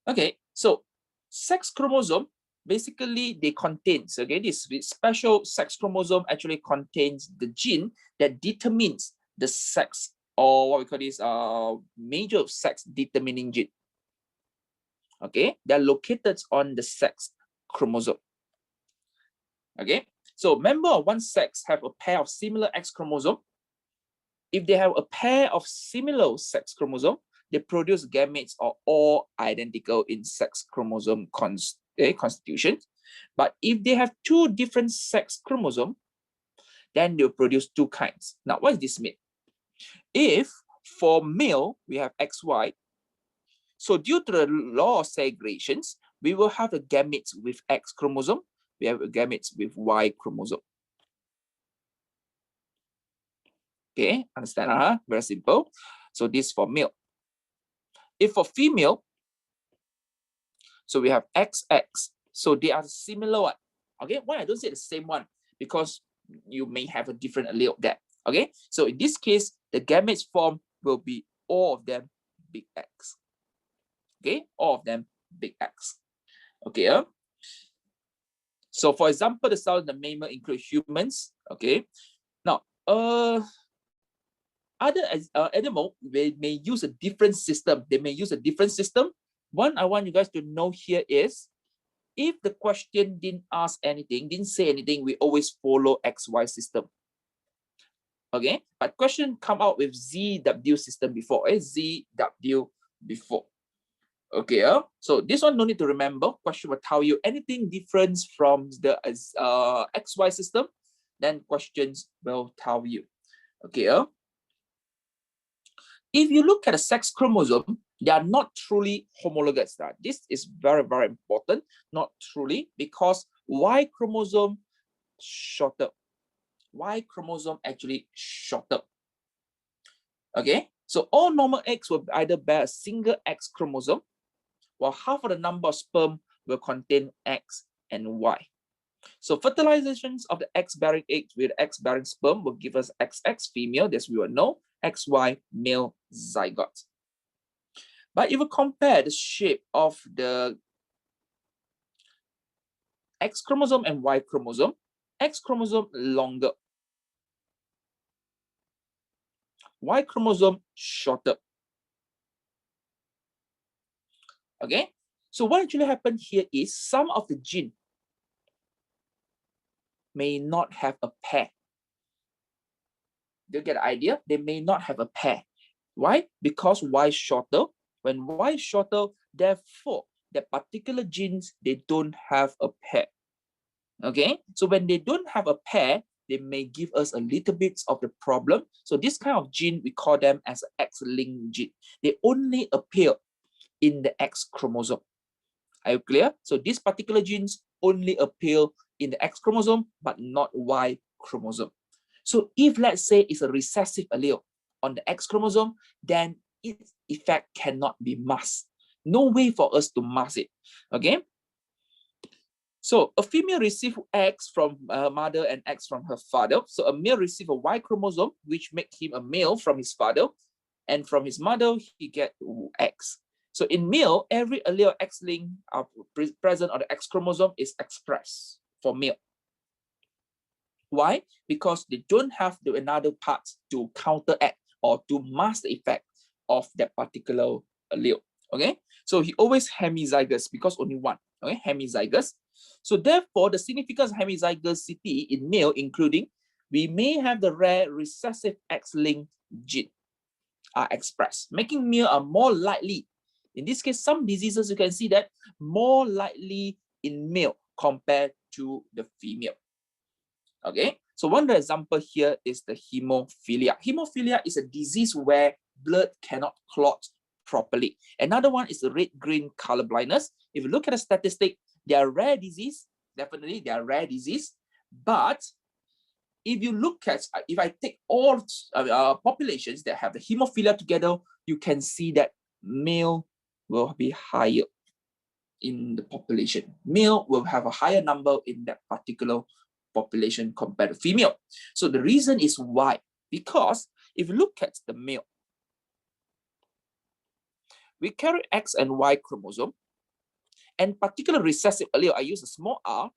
Okay, so sex chromosome, basically they contains, okay, this special sex chromosome actually contains the gene that determines the sex, or what we call this major sex determining gene. Okay, they're located on the sex chromosome. Okay, so member of one sex have a pair of similar X chromosome. If they have a pair of similar sex chromosome, they produce gametes are all identical in sex chromosome constitution. But if they have two different sex chromosomes, then they'll produce two kinds. Now, what does this mean? If for male, we have XY, so due to the law of segregations, we will have the gametes with X chromosome, we have gametes with Y chromosome. Okay, understand? Very simple. So this for male. If for female, so we have XX. So they are similar one. Okay, why I don't say the same one? Because you may have a different allele there. Okay, so in this case, the gametes form will be all of them big X. Okay, all of them big X. Okay, so for example, the cell in the mammal include humans. Okay, now other animal, they may use a different system. They may use a different system. One I want you guys to know here is, if the question didn't ask anything, didn't say anything, we always follow XY system. Okay, but question come out with ZW system before, ZW before. Okay, so this one no need to remember. Question will tell you anything different from the XY system, then questions will tell you. Okay, if you look at a sex chromosome, they are not truly homologous. This is very, very important. Not truly, because Y chromosome shorter. Y chromosome actually shorter. Okay, so all normal eggs will either bear a single X chromosome, while half of the number of sperm will contain X and Y. So fertilizations of the X-bearing eggs with X-bearing sperm will give us XX female, as we will know, XY male zygote. But if we compare the shape of the X chromosome and Y chromosome, X chromosome longer, Y chromosome shorter. Okay, so what actually happened here is some of the gene may not have a pair. Do you get the idea? They may not have a pair. Why? Because Y shorter. When Y is shorter, therefore, that particular genes, they don't have a pair. Okay, so when they don't have a pair, they may give us a little bit of the problem. So this kind of gene, we call them as an X-linked gene. They only appear in the X chromosome. Are you clear? So these particular genes only appear in the X chromosome, but not Y chromosome. So if, let's say, it's a recessive allele on the X chromosome, then its effect cannot be masked. No way for us to mask it. Okay. So a female receives X from her mother and X from her father. So a male receives a Y chromosome, which makes him a male from his father. And from his mother, he gets X. So in male, every allele X-link present on the X chromosome is expressed for male. Why? Because they don't have the another part to counteract or to mask the effect of that particular allele. Okay, so he always hemizygous because only one. Okay, hemizygous. So therefore, the significance of hemizygosity in male, including we may have the rare recessive X-linked gene are expressed, making male are more likely. In this case, some diseases you can see that more likely in male compared to the female. Okay, so one example here is the hemophilia. Hemophilia is a disease where blood cannot clot properly. Another one is the red-green color blindness. If you look at the statistic, they are rare disease. Definitely, they are rare disease. But if you look at, if I take all populations that have the hemophilia together, you can see that male will be higher in the population. Male will have a higher number in that particular population compared to female. So the reason is why? Because if you look at the male, we carry X and Y chromosome. And particular recessive allele, I use a small r,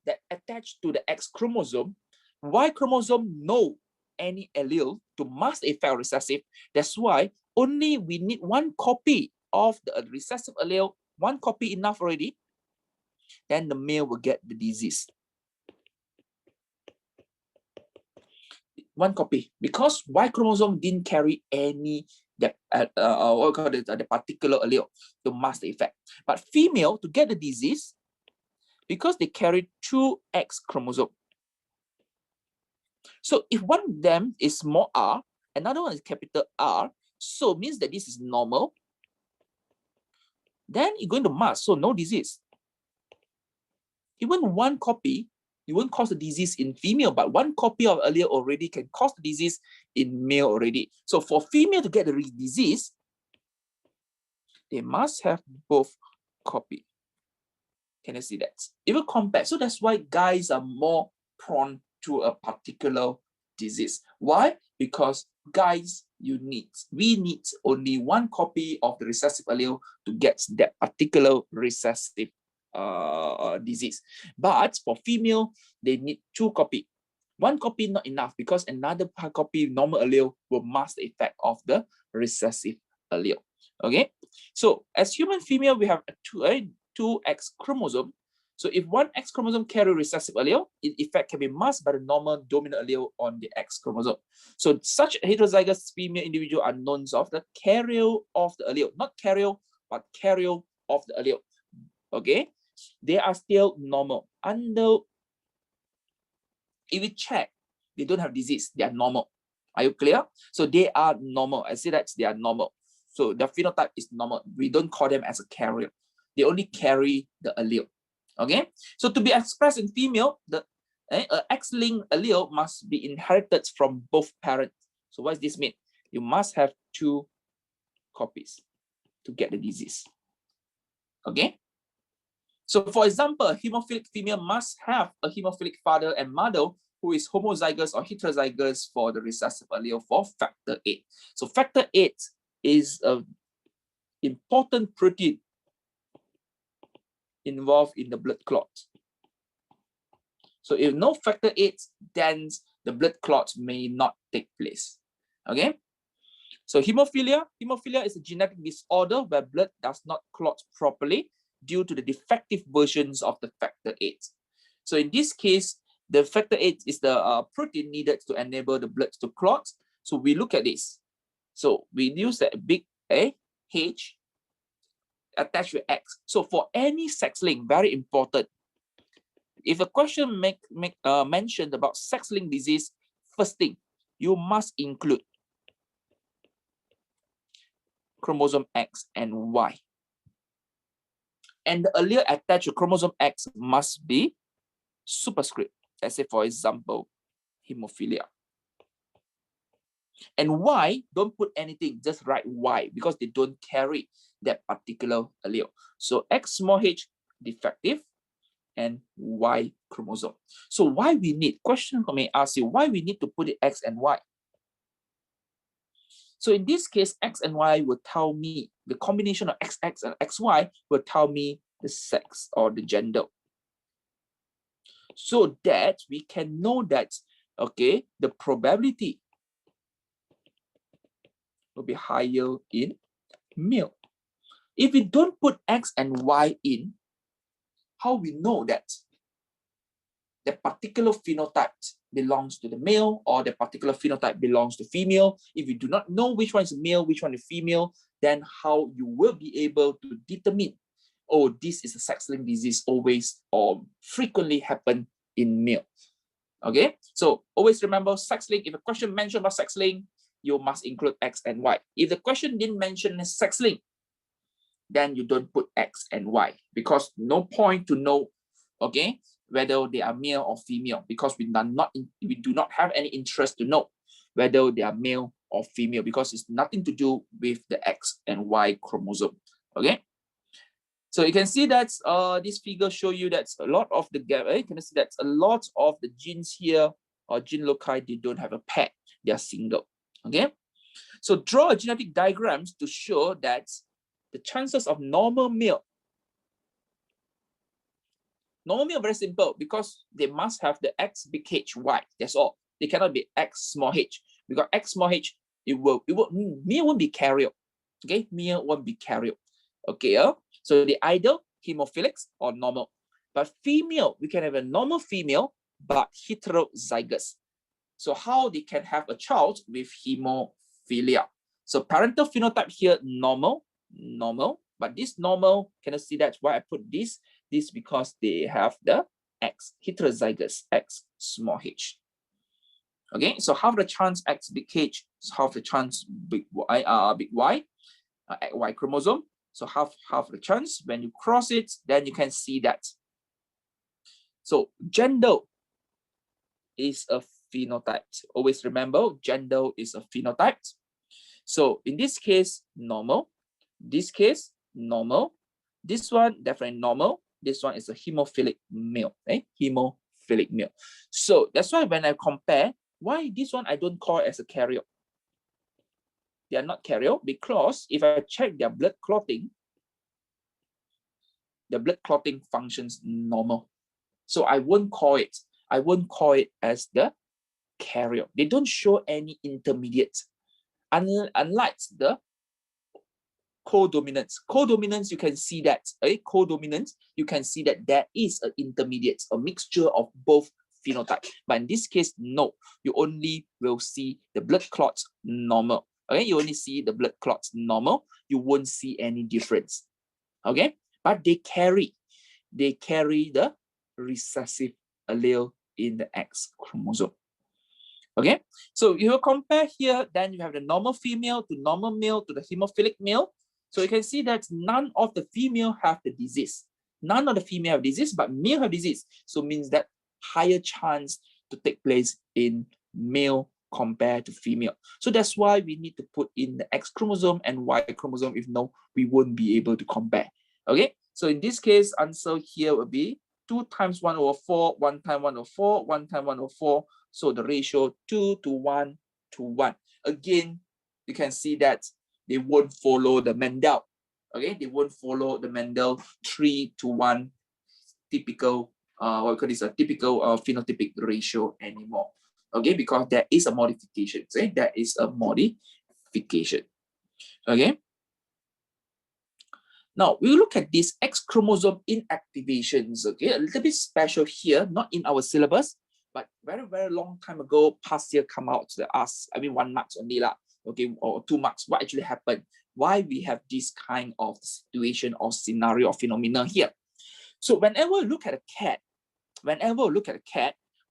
that attach to the X chromosome. Y chromosome no any allele to mask the effect of recessive. That's why only we need one copy of the recessive allele, one copy enough already, then the male will get the disease. One copy, because Y chromosome didn't carry any the particular allele to mask the effect. But female, to get the disease, because they carry two X chromosome. So if one of them is small r, another one is capital R, so means that this is normal, then you're going to mask, so no disease. Even one copy, you won't cause the disease in female, but one copy of allele already can cause the disease in male already. So for female to get the disease, they must have both copy. Can you see that? Even compared, so that's why guys are more prone to a particular disease. Why? Because guys, we need only one copy of the recessive allele to get that particular recessive disease. But for female, they need two copy. One copy not enough, because another copy normal allele will mask the effect of the recessive allele. Okay, so as human female, we have two X chromosome. So if one X chromosome carry recessive allele, its effect can be masked by the normal dominant allele on the X chromosome. So such heterozygous female individual are known as the carrier of the allele, not carrier, but carrier of the allele. Okay, they are still normal. If we check, they don't have disease, they are normal. Are you clear? So they are normal. I say that they are normal. So the phenotype is normal. We don't call them as a carrier. They only carry the allele. Okay, so to be expressed in female, the X-linked allele must be inherited from both parents. So what does this mean? You must have two copies to get the disease. Okay, so for example, a hemophilic female must have a hemophilic father and mother who is homozygous or heterozygous for the recessive allele for factor VIII. So factor VIII is an important protein involved in the blood clot. So if no factor VIII, then the blood clot may not take place. Okay. So hemophilia is a genetic disorder where blood does not clot properly due to the defective versions of the factor VIII. So in this case, the factor VIII is the protein needed to enable the blood to clot. So we look at this. So we use a big H attached with X. So for any sex link, very important. If a question mentioned about sex-linked disease, first thing, you must include chromosome X and Y. And the allele attached to chromosome X must be superscript. Let's say, for example, hemophilia. And Y, don't put anything, just write Y, because they don't carry that particular allele. So X small h defective, and Y chromosome. So why we need, question may ask you, why we need to put it X and Y? So in this case, X and Y will tell me, the combination of XX and XY will tell me the sex or the gender. So that we can know that, okay, the probability will be higher in male. If we don't put X and Y in, how we know that the particular phenotype belongs to the male or the particular phenotype belongs to female? If you do not know which one is male, which one is female, then how you will be able to determine, oh, this is a sex-linked disease always or frequently happen in male. Okay, so always remember sex-linked. If a question mentioned about sex-linked, you must include X and Y. If the question didn't mention sex-linked, then you don't put X and Y, because no point to know, okay, whether they are male or female, because we do not have any interest to know whether they are male or female, because it's nothing to do with the X and Y chromosome. Okay, so you can see that this figure show you that a lot of the you can see that a lot of the genes here or gene loci, they don't have a pair, they are single. Okay, so draw a genetic diagrams to show that the chances of normal male Normal male, very simple, because they must have the X big H Y. That's all. They cannot be X small h. Because X small h, male won't be carrier. Okay, male won't be carrier. Okay, so they either hemophilics or normal. But female, we can have a normal female, but heterozygous. So how they can have a child with hemophilia? So parental phenotype here, normal, but this normal, can you see that's why I put this? This because they have the X, heterozygous, X small h. Okay, so half the chance X big H, half the chance big Y, Y chromosome. So half the chance. When you cross it, then you can see that. So gender is a phenotype. Always remember, gender is a phenotype. So in this case, normal. This case, normal. This one, definitely normal. This one is a hemophilic male, right? Hemophilic male. So that's why when I compare, why this one I don't call as a carrier? They are not carrier because if I check their blood clotting, the blood clotting functions normal. So I won't call it as the carrier. They don't show any intermediate. Unlike the codominance. Codominance, you can see that. Codominance, you can see that there is an intermediate, a mixture of both phenotypes. But in this case, no. You only will see the blood clots normal. Okay, you only see the blood clots normal. You won't see any difference. Okay, but they carry the recessive allele in the X chromosome. Okay, so you will compare here, then you have the normal female to normal male to the hemophilic male. So you can see that none of the female have the disease. None of the female have disease, but male have disease. So means that higher chance to take place in male compared to female. So that's why we need to put in the X chromosome and Y chromosome. If no, we won't be able to compare. Okay, so in this case, answer here will be 2 times 1/4, 1 times 1/4, 1 times 1/4. So the ratio 2 to 1 to 1. Again, you can see that they won't follow the Mendel. Okay, they won't follow the Mendel 3 to 1 typical, what we call this, a typical phenotypic ratio anymore. Okay, because there is a modification. Okay, there is a modification. Okay. Now we look at these X chromosome inactivations. Okay, a little bit special here, not in our syllabus, but very, very long time ago, past year come out to us. I mean, 1 mark only lah. Okay, or 2 marks. What actually happened? Why we have this kind of situation or scenario or phenomena here? So whenever we look at a cat,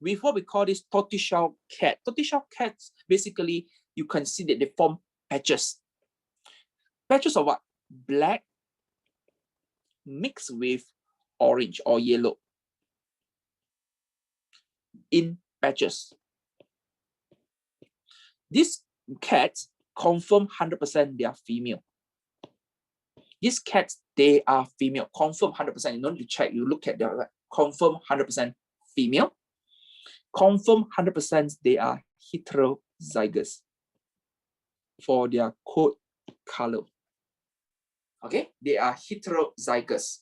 with what we call this tortoiseshell cat. Tortoiseshell cats, basically, you can see that they form patches. Patches of what? Black mixed with orange or yellow in patches. These cats confirm 100% they are female. These cats, they are female, confirm 100%. You don't need to check, you look at their confirm 100% female. Confirm 100% they are heterozygous for their coat color. Okay, they are heterozygous.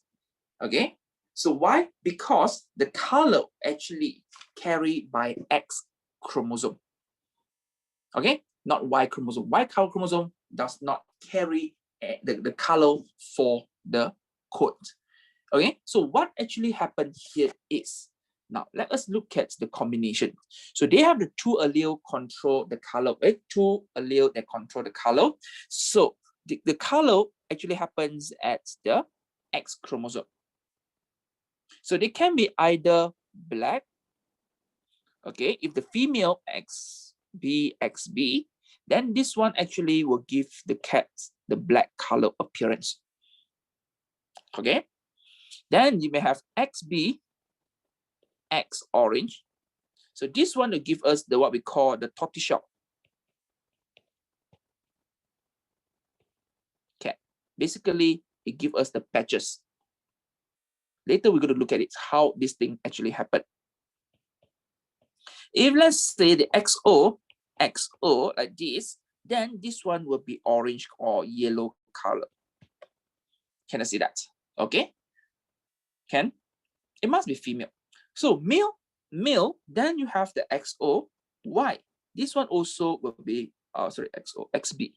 Okay, so why? Because the color actually carried by X chromosome. Okay, not Y chromosome. Y chromosome does not carry the color for the coat. Okay, so what actually happened here is, now let us look at the combination. So they have the 2 allele control the color, 2 allele that control the color. So the color actually happens at the X chromosome. So they can be either black, okay, if the female XB, then this one actually will give the cats the black color appearance. Okay, then you may have XB, X orange. So this one will give us the what we call the tortoiseshell cat. Basically, it gives us the patches. Later, we're going to look at it, how this thing actually happened. If let's say the XO like this, then this one will be orange or yellow color. Can I see that? Okay. Can? It must be female. So male, then you have the XO, Y. This one also will be, XO, XB.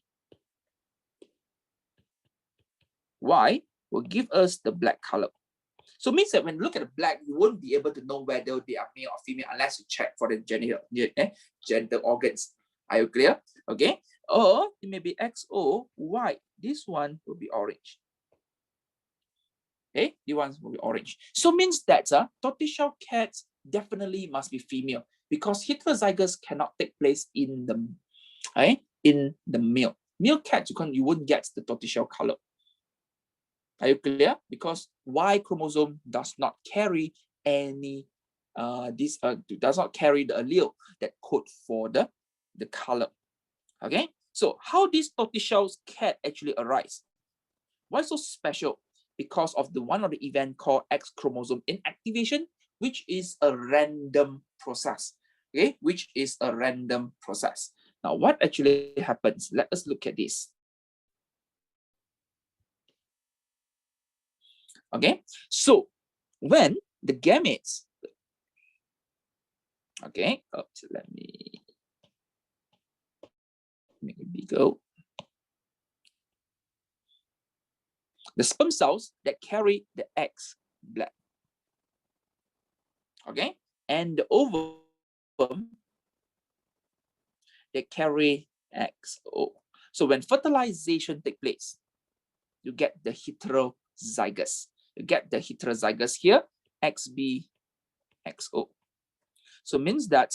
Y will give us the black color. So it means that when you look at the black, you won't be able to know whether they are male or female unless you check for the gender organs. Are you clear? Okay. Or it may be XO, Y. This one will be orange. Okay, the ones will be orange. So means that tortoiseshell cats definitely must be female because heterozygous cannot take place in the male. Male cats you wouldn't get the tortoiseshell color. Are you clear? Because Y chromosome does not carry any does not carry the allele that code for the color. Okay, so how this tortoiseshell cat actually arise? Why so special? Because of the one of the event called X chromosome inactivation, which is a random process. Okay, which is a random process. Now, what actually happens? Let us look at this. Okay, so when the gametes, okay, let me make it bigger. The sperm cells that carry the X blood, okay, and the ovum that carry XO. So when fertilization takes place, you get the heterozygous. You get the heterozygous here, XB, XO. So means that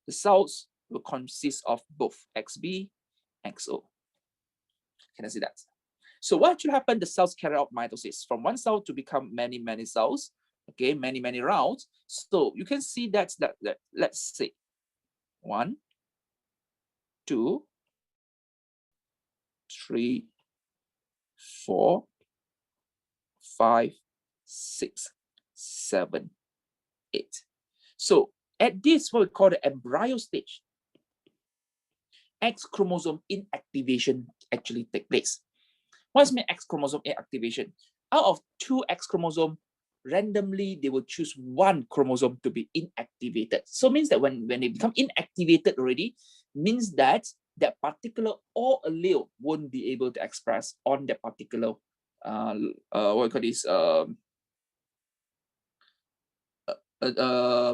the cells will consist of both XB, XO. Can I see that? So what should happen? The cells carry out mitosis from one cell to become many, many cells. Okay, many, many rounds. So you can see that let's say 1, 2, 3, 4, 5, 6, 7, 8. So at this, what we call the embryo stage, X chromosome inactivation actually takes place. What's mean X chromosome inactivation? Out of 2 X chromosomes, randomly they will choose 1 chromosome to be inactivated. So means that when they become inactivated already, means that that particular all allele won't be able to express on that particular what we call this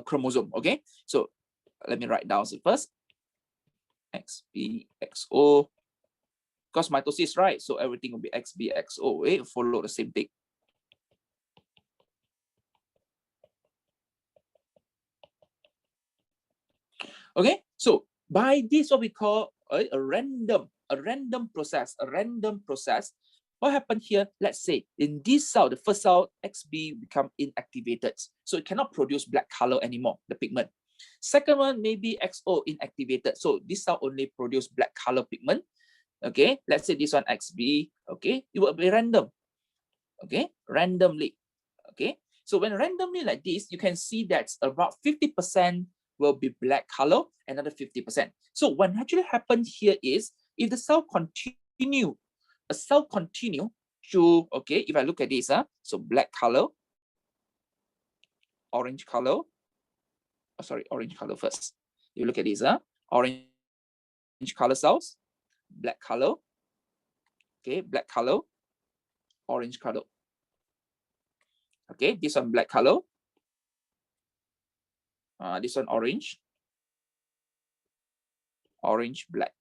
chromosome. Okay, so let me write down first. XB, XO. Because mitosis, right? So everything will be XB, XO. It follow the same thing. Okay, so by this, what we call a random process. What happened here? Let's say in this cell, the first cell, XB become inactivated. So it cannot produce black color anymore, the pigment. Second one, maybe XO inactivated. So this cell only produce black color pigment. Okay, let's say this one XB. Okay, it will be random. Okay, randomly. Okay, so when randomly like this, you can see that about 50% will be black color, another 50%. So what actually happened here is if the cell continue to, okay, if I look at this, so black color, orange color, orange color first. You look at this, orange color cells, black color, okay, black color, orange color. Okay, this one black color, this one orange, black.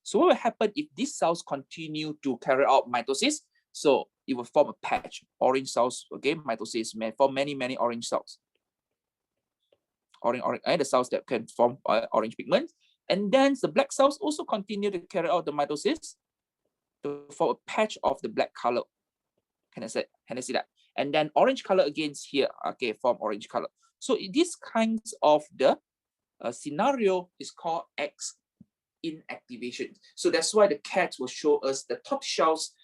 So what will happen if these cells continue to carry out mitosis? So it will form a patch, orange cells, okay, mitosis may form many, many orange cells. The cells that can form orange pigment. And then the black cells also continue to carry out the mitosis to form a patch of the black color. Can I see that? And then orange color again here, okay, form orange color. So this kinds of the scenario is called X inactivation. So that's why the cat will show us the top shells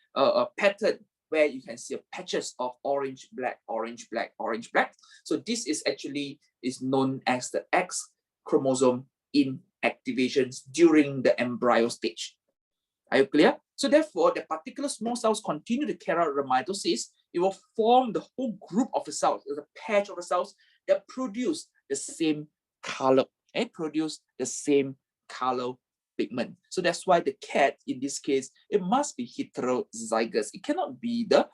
pattern where you can see patches of orange, black, orange, black, orange, black. So this is actually known as the X chromosome inactivations during the embryo stage. Are you clear? So therefore, the particular small cells continue to carry out the mitosis. It will form the whole group of the cells, the patch of the cells that produce the same color, and produce the same color pigment. So that's why the cat, in this case, it must be heterozygous. It cannot be the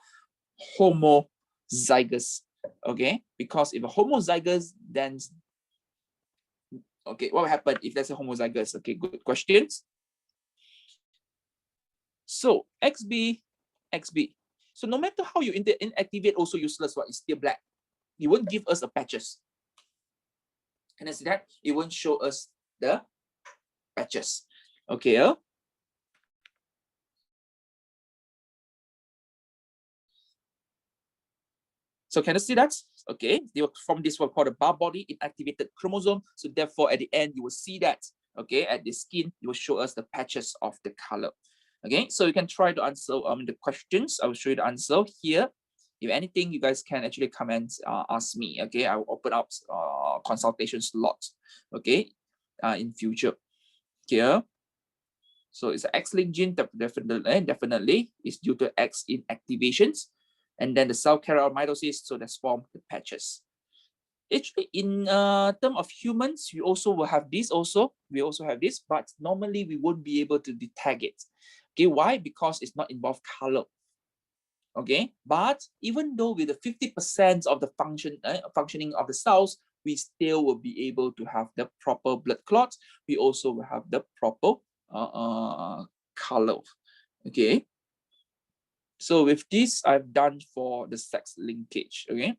homozygous, okay? Because if a homozygous, then, okay, what will happen if there's a homozygous? Okay, good questions. So XB, XB. So no matter how you inactivate, also useless, what is still black. It won't give us a patches. Can I see that? It won't show us the patches. Okay. So can you see that? Okay, they will form this one called a bar body inactivated chromosome. So therefore, at the end, you will see that. Okay, at the skin, it will show us the patches of the color. Okay, so you can try to answer the questions. I will show you the answer here. If anything, you guys can actually come and ask me. Okay, I will open up consultation slots. Okay, in future. Here. So it's an X-linked gene, definitely is due to X inactivations. And then the cell carry out mitosis, so that's formed the patches. Actually, in terms of humans, we also will have this also. We also have this, but normally we won't be able to detect it. Okay, why? Because it's not involved color. Okay, but even though with the 50% of the functioning of the cells, we still will be able to have the proper blood clots. We also will have the proper color. Okay. So with this, I've done for the sex linkage. Okay.